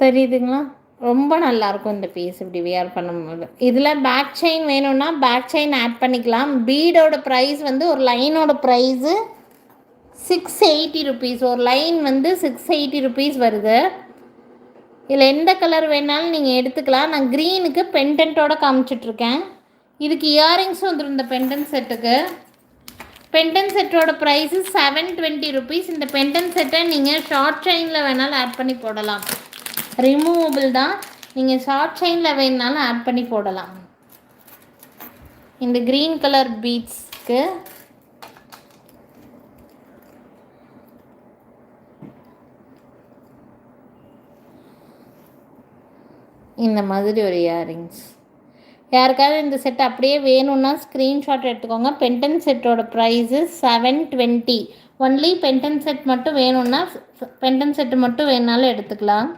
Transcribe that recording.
தெரியுதுங்களா? ரொம்ப நல்லாயிருக்கும் இந்த பீஸ் இப்படி வியர் பண்ணும்போது. இதில் பேக் செயின் வேணும்னா பேக் செயின் ஆட் பண்ணிக்கலாம். பீடோட ப்ரைஸ் வந்து ஒரு லைனோட ப்ரைஸு 680 ருபீஸ். ஒரு லைன் வந்து 680 ருபீஸ் வருது. இதில் எந்த கலர் வேணாலும் நீங்கள் எடுத்துக்கலாம். நான் க்ரீனுக்கு பெண்டன்ட்டோட காமிச்சிட்ருக்கேன். இதுக்கு இயரிங்ஸும் வந்துடும். இந்த பெண்டன்ட் செட்டுக்கு பெண்டன்ட் செட்டோட ப்ரைஸு 720 ருபீஸ். இந்த பெண்டன்ட் செட்டை நீங்கள் ஷார்ட் செயினில் வேணாலும் ஆட் பண்ணி போடலாம். ரிமூவபிள் தான். நீங்கள் ஷார்ட் செயினில் வேணுனாலும் ஆட் பண்ணி போடலாம். இந்த க்ரீன் கலர் பீட்ஸ்க்கு இந்த மாதிரி ஒரு இயரிங்ஸ். யாருக்காவது இந்த செட் அப்படியே வேணும்னா ஸ்க்ரீன்ஷாட் எடுத்துக்கோங்க. பென்டன் செட்டோட ப்ரைஸு 720. ஒன்லி பென்டன் செட் மட்டும் வேணும்னா பென்டன் செட்டு மட்டும் வேணுனாலும் எடுத்துக்கலாம்.